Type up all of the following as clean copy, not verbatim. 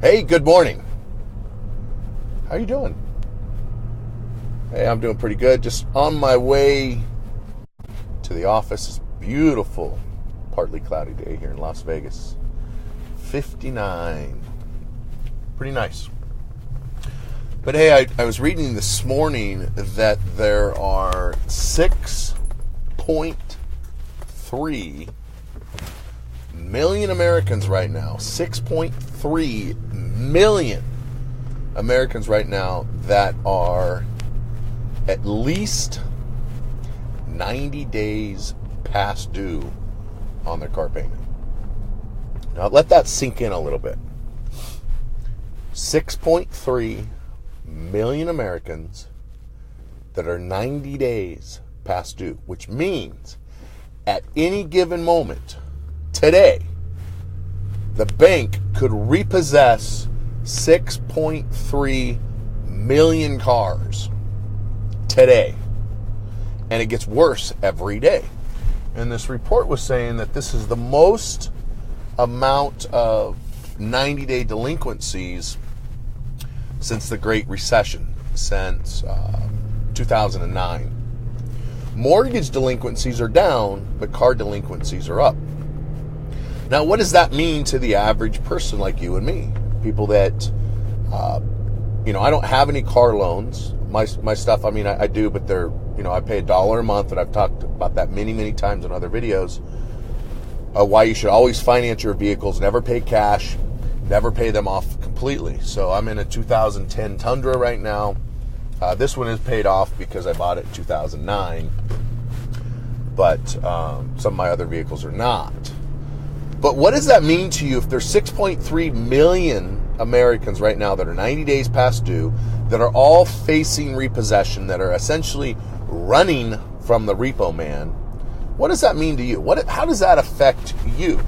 Hey, good morning. How you doing? Hey, I'm doing pretty good. Just on my way to the office. It's a beautiful, partly cloudy day here in Las Vegas. 59. Pretty nice. But hey, I was reading this morning that there are 6.3 million Americans right now. 6.3 million Americans right now that are at least 90 days past due on their car payment. Now let that sink in a little bit. 6.3 million Americans that are 90 days past due, which means at any given moment today, the bank could repossess 6.3 million cars today. And it gets worse every day. And this report was saying that this is the most amount of 90-day delinquencies since the Great Recession, since 2009. Mortgage delinquencies are down, but car delinquencies are up. Now, what does that mean to the average person like you and me? People that, I don't have any car loans. My stuff, I do, but they're, I pay $1 a month, and I've talked about that many, many times in other videos. Why you should always finance your vehicles, never pay cash, never pay them off completely. So I'm in a 2010 Tundra right now. This one is paid off because I bought it in 2009, but some of my other vehicles are not. But what does that mean to you if there's 6.3 million Americans right now that are 90 days past due, that are all facing repossession, that are essentially running from the repo man? What does that mean to you? How does that affect you?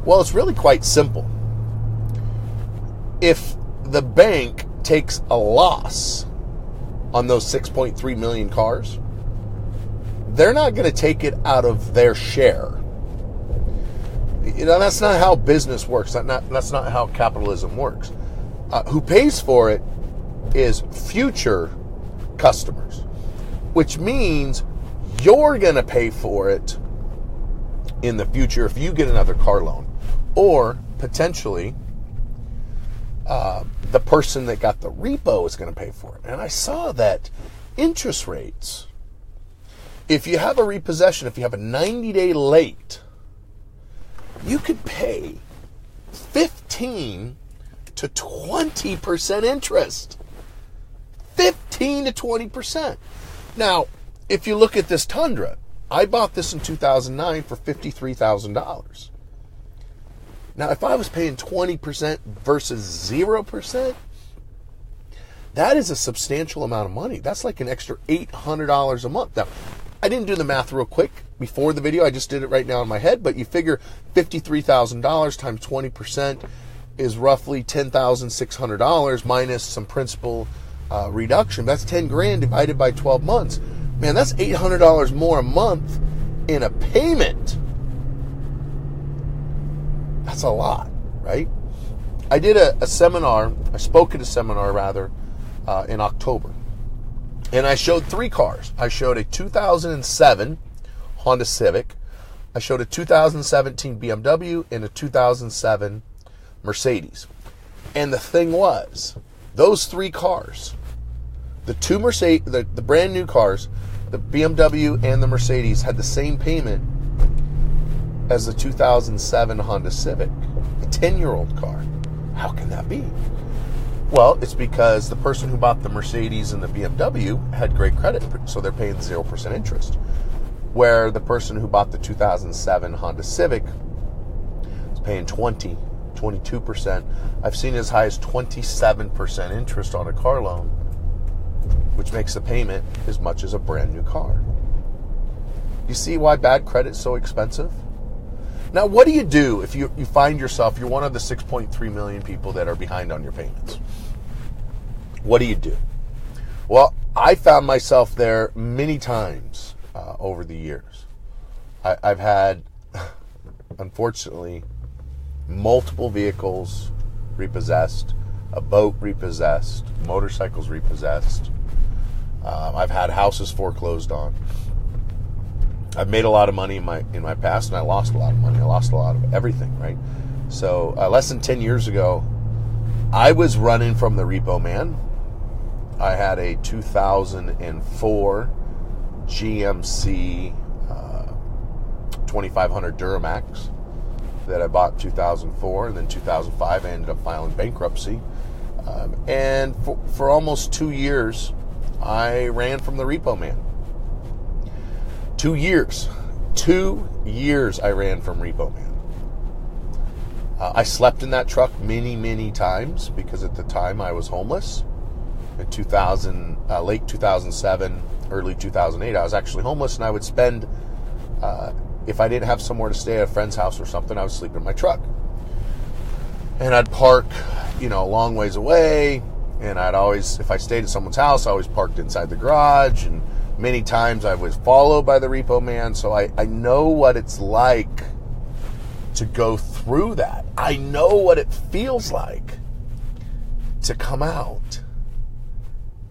Well, it's really quite simple. If the bank takes a loss on those 6.3 million cars, they're not going to take it out of their share. That's not how business works. That's not how capitalism works. Who pays for it is future customers, which means you're going to pay for it in the future if you get another car loan, or potentially the person that got the repo is going to pay for it. And I saw that interest rates, if you have a repossession, if you have a 90-day late, you could pay 15 to 20% interest. 15 to 20%. Now, if you look at this Tundra, I bought this in 2009 for $53,000. Now, if I was paying 20% versus 0%, that is a substantial amount of money. That's like an extra $800 a month. Now, I didn't do the math real quick before the video. I just did it right now in my head. But you figure $53,000 times 20% is roughly $10,600 minus some principal reduction. That's 10 grand divided by 12 months. Man, that's $800 more a month in a payment. That's a lot, right? I did a seminar. I spoke at a seminar, rather, in October. And I showed 3 cars. I showed a 2007 Honda Civic. I showed a 2017 BMW and a 2007 Mercedes. And the thing was, those 3 cars, the 2 Mercedes, the brand new cars, the BMW and the Mercedes, had the same payment as the 2007 Honda Civic, a 10-year-old car. How can that be? Well, it's because the person who bought the Mercedes and the BMW had great credit, so they're paying 0% interest. Where the person who bought the 2007 Honda Civic is paying 22%. I've seen as high as 27% interest on a car loan, which makes the payment as much as a brand new car. You see why bad credit's so expensive? Now, what do you do if you find yourself, you're one of the 6.3 million people that are behind on your payments? What do? Well, I found myself there many times over the years. I've had, unfortunately, multiple vehicles repossessed, a boat repossessed, motorcycles repossessed. I've had houses foreclosed on. I've made a lot of money in my past, and I lost a lot of money. I lost a lot of everything, right? So less than 10 years ago, I was running from the repo man. I had a 2004 GMC 2500 Duramax that I bought in 2004, and then 2005 I ended up filing bankruptcy. And for almost 2 years, I ran from the repo man. 2 years. 2 years I ran from repo man. I slept in that truck many, many times because at the time I was homeless. In late 2007, early 2008, I was actually homeless, and I would spend, if I didn't have somewhere to stay at a friend's house or something, I would sleep in my truck. And I'd park, a long ways away, and I'd always, if I stayed at someone's house, I always parked inside the garage, and many times I was followed by the repo man, so I know what it's like to go through that. I know what it feels like to come out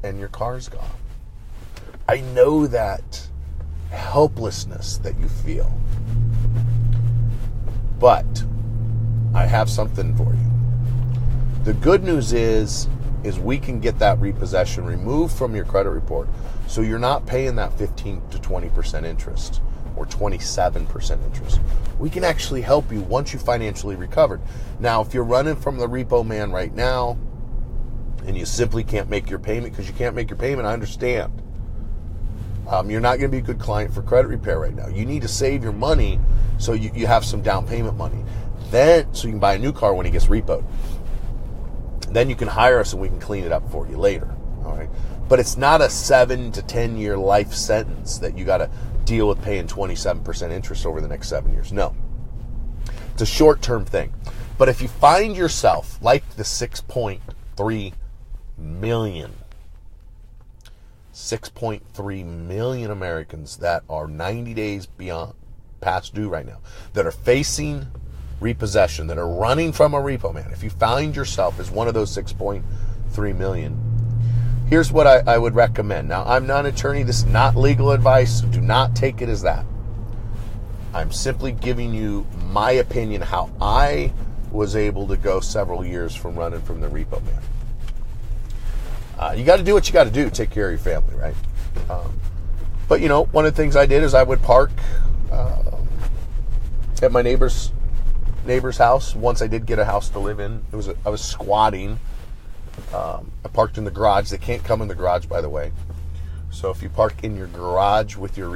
and your car's gone. I know that helplessness that you feel. But I have something for you. The good news is we can get that repossession removed from your credit report, so you're not paying that 15 to 20% interest or 27% interest. We can actually help you once you financially recovered. Now, if you're running from the repo man right now and you simply can't make your payment because you can't make your payment, I understand. You're not going to be a good client for credit repair right now. You need to save your money so you have some down payment money. Then, so you can buy a new car when it gets repoed. Then you can hire us and we can clean it up for you later. All right. But it's not a 7 to 10 year life sentence that you got to deal with paying 27% interest over the next 7 years. No. It's a short-term thing. But if you find yourself like the 6.3 million Americans that are 90 days beyond past due right now, that are facing repossession, that are running from a repo man, if you find yourself as one of those 6.3 million, here's what I would recommend. Now, I'm not an attorney. This is not legal advice. So do not take it as that. I'm simply giving you my opinion, how I was able to go several years from running from the repo man. You got to do what you got to do to take care of your family, right? But, one of the things I did is I would park at my neighbor's house. Once I did get a house to live in, I was squatting. I parked in the garage. They can't come in the garage, by the way. So if you park in your garage with your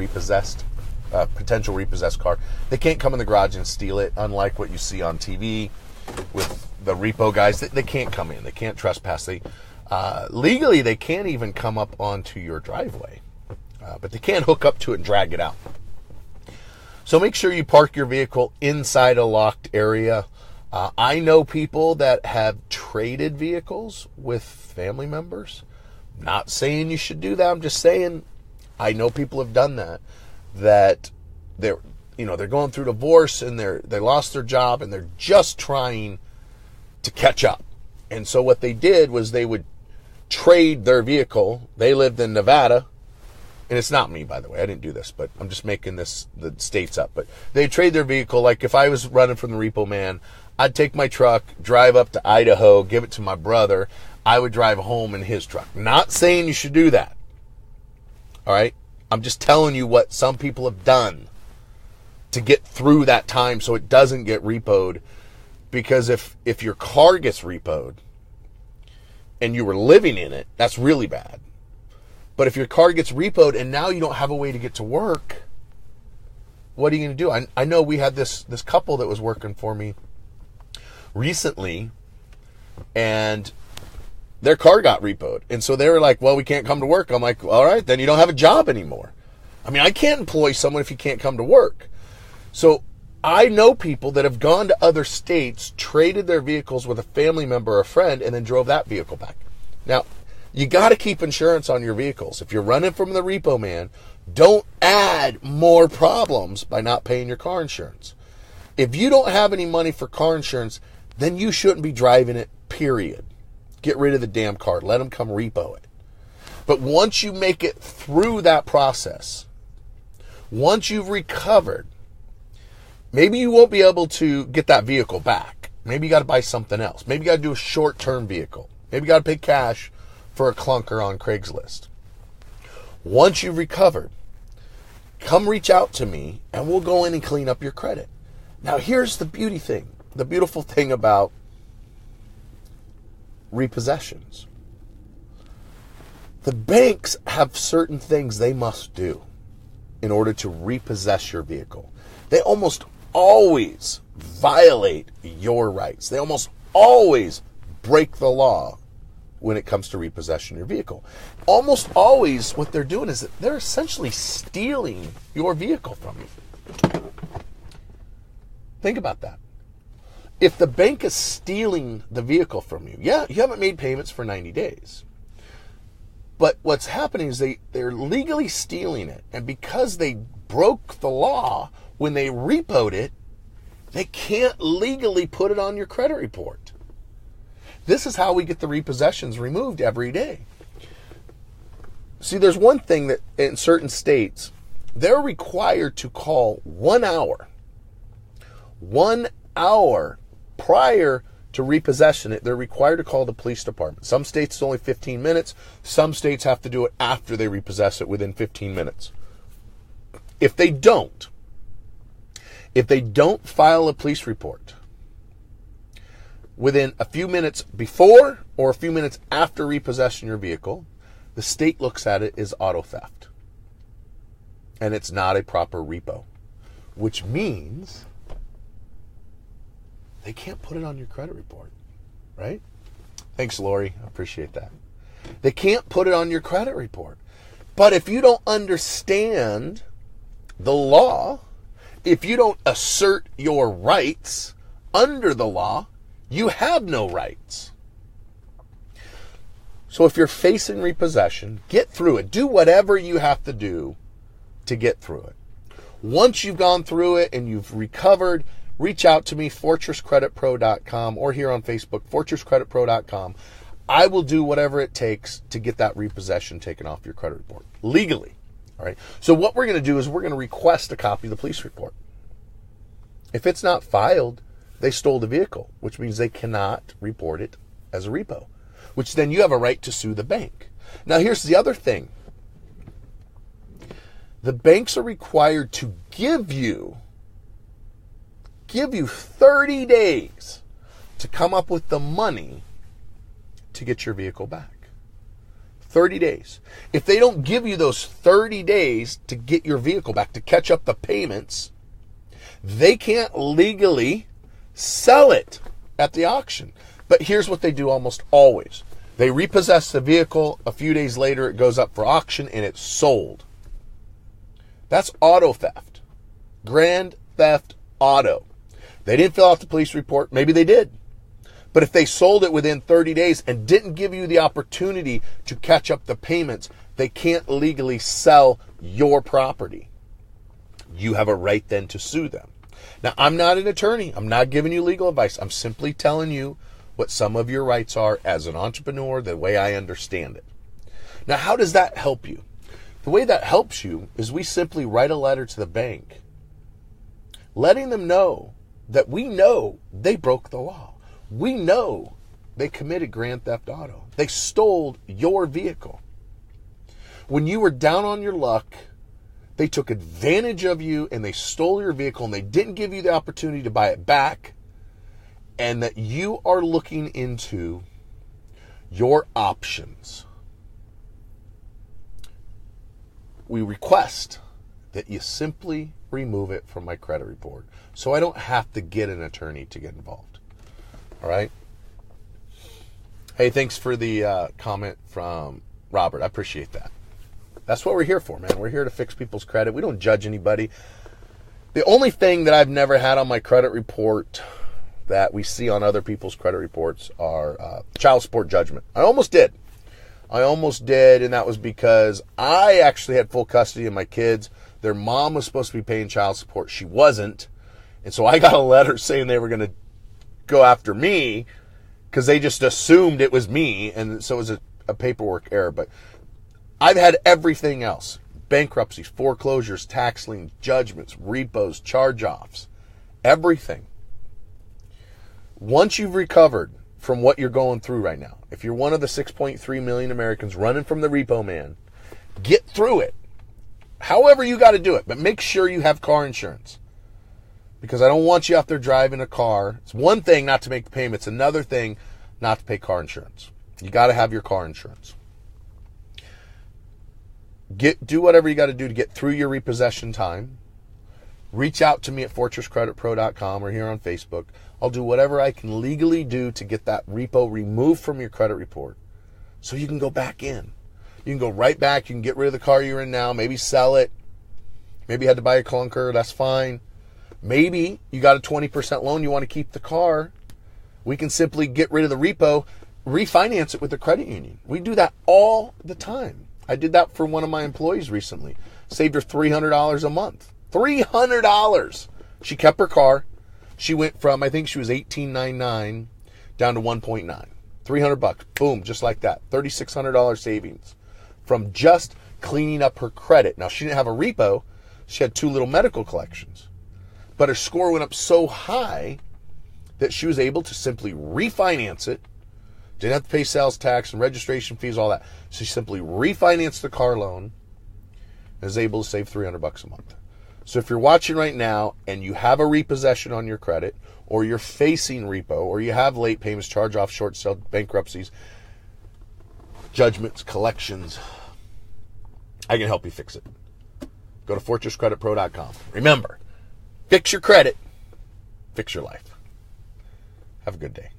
potential repossessed car, they can't come in the garage and steal it, unlike what you see on TV with the repo guys. They can't come in. They can't trespass. Legally, they can't even come up onto your driveway, but they can hook up to it and drag it out. So make sure you park your vehicle inside a locked area. I know people that have traded vehicles with family members. Not saying you should do that. I'm just saying I know people have done that. That they're going through divorce and they lost their job and they're just trying to catch up. And so what they did was they would trade their vehicle. They lived in Nevada. And it's not me, by the way. I didn't do this, but I'm just making the states up. But they trade their vehicle. Like if I was running from the repo man, I'd take my truck, drive up to Idaho, give it to my brother. I would drive home in his truck. Not saying you should do that. All right? I'm just telling you what some people have done to get through that time so it doesn't get repoed. Because if your car gets repoed and you were living in it, that's really bad. But if your car gets repoed and now you don't have a way to get to work, what are you going to do? I know we had this couple that was working for me recently, and their car got repoed. And so they were like, well, we can't come to work. I'm like, all right, then you don't have a job anymore. I mean, I can't employ someone if you can't come to work. So I know people that have gone to other states, traded their vehicles with a family member or a friend, and then drove that vehicle back. Now, you got to keep insurance on your vehicles. If you're running from the repo man, don't add more problems by not paying your car insurance. If you don't have any money for car insurance, then you shouldn't be driving it period. Get rid of the damn car. Let them come repo it. But once you make it through that process, once you've recovered, maybe you won't be able to get that vehicle back. Maybe you got to buy something else. Maybe you got to do a short-term vehicle. Maybe you got to pay cash for a clunker on Craigslist. Once you've recovered, come reach out to me and we'll go in and clean up your credit. Now, here's the beautiful thing about repossessions. The banks have certain things they must do in order to repossess your vehicle. They almost always violate your rights. They almost always break the law when it comes to repossession of your vehicle. Almost always what they're doing is that they're essentially stealing your vehicle from you. Think about that. If the bank is stealing the vehicle from you, yeah, you haven't made payments for 90 days. But what's happening is they're legally stealing it. And because they broke the law when they repoed it, they can't legally put it on your credit report. This is how we get the repossessions removed every day. See, there's one thing that in certain states, they're required to call 1 hour. 1 hour prior to repossession it, they're required to call the police department. Some states it's only 15 minutes. Some states have to do it after they repossess it within 15 minutes. If they don't file a police report within a few minutes before or a few minutes after repossession of your vehicle, the state looks at it as auto theft. And it's not a proper repo, which means they can't put it on your credit report, right? Thanks, Lori. I appreciate that. They can't put it on your credit report. But if you don't understand the law, if you don't assert your rights under the law, you have no rights. So if you're facing repossession, get through it. Do whatever you have to do to get through it. Once you've gone through it and you've recovered, reach out to me, fortresscreditpro.com, or here on Facebook, fortresscreditpro.com. I will do whatever it takes to get that repossession taken off your credit report legally. All right. So what we're going to do is we're going to request a copy of the police report. If it's not filed, they stole the vehicle, which means they cannot report it as a repo, which then you have a right to sue the bank. Now, here's the other thing. The banks are required to give you 30 days to come up with the money to get your vehicle back. 30 days. If they don't give you those 30 days to get your vehicle back, to catch up the payments, they can't legally sell it at the auction. But here's what they do almost always. They repossess the vehicle. A few days later, it goes up for auction and it's sold. That's auto theft. Grand theft auto. They didn't fill out the police report. Maybe they did. But if they sold it within 30 days and didn't give you the opportunity to catch up the payments, they can't legally sell your property. You have a right then to sue them. Now, I'm not an attorney. I'm not giving you legal advice. I'm simply telling you what some of your rights are as an entrepreneur, the way I understand it. Now, how does that help you? The way that helps you is we simply write a letter to the bank, letting them know that we know they broke the law. We know they committed grand theft auto. They stole your vehicle. When you were down on your luck, they took advantage of you and they stole your vehicle and they didn't give you the opportunity to buy it back, and that you are looking into your options. We request that you simply remove it from my credit report so I don't have to get an attorney to get involved. All right? Hey, thanks for the comment from Robert. I appreciate that. That's what we're here for, man. We're here to fix people's credit. We don't judge anybody. The only thing that I've never had on my credit report that we see on other people's credit reports are child support judgment. I almost did, and that was because I actually had full custody of my kids. Their mom was supposed to be paying child support. She wasn't. And so I got a letter saying they were going to go after me because they just assumed it was me, and so it was a paperwork error. But I've had everything else: bankruptcies, foreclosures, tax liens, judgments, repos, charge-offs, everything. Once you've recovered from what you're going through right now, if you're one of the 6.3 million Americans running from the repo man, get through it. However you got to do it, but make sure you have car insurance. Because I don't want you out there driving a car. It's one thing not to make the payment. It's another thing not to pay car insurance. You got to have your car insurance. Do whatever you got to do to get through your repossession time. Reach out to me at fortresscreditpro.com or here on Facebook. I'll do whatever I can legally do to get that repo removed from your credit report so you can go back in. You can go right back. You can get rid of the car you're in now. Maybe sell it. Maybe you had to buy a clunker. That's fine. Maybe you got a 20% loan. You want to keep the car. We can simply get rid of the repo, refinance it with the credit union. We do that all the time. I did that for one of my employees recently. Saved her $300 a month. $300. She kept her car. She went from, I think she was $18.99 down to $1.9. $300. Boom, just like that. $3,600 savings from just cleaning up her credit. Now, she didn't have a repo. She had 2 little medical collections. But her score went up so high that she was able to simply refinance it. Didn't have to pay sales tax and registration fees, all that. She simply refinanced the car loan and is able to save $300 a month. So if you're watching right now and you have a repossession on your credit, or you're facing repo, or you have late payments, charge-offs, short sale, bankruptcies, judgments, collections, I can help you fix it. Go to fortresscreditpro.com. Remember, fix your credit, fix your life. Have a good day.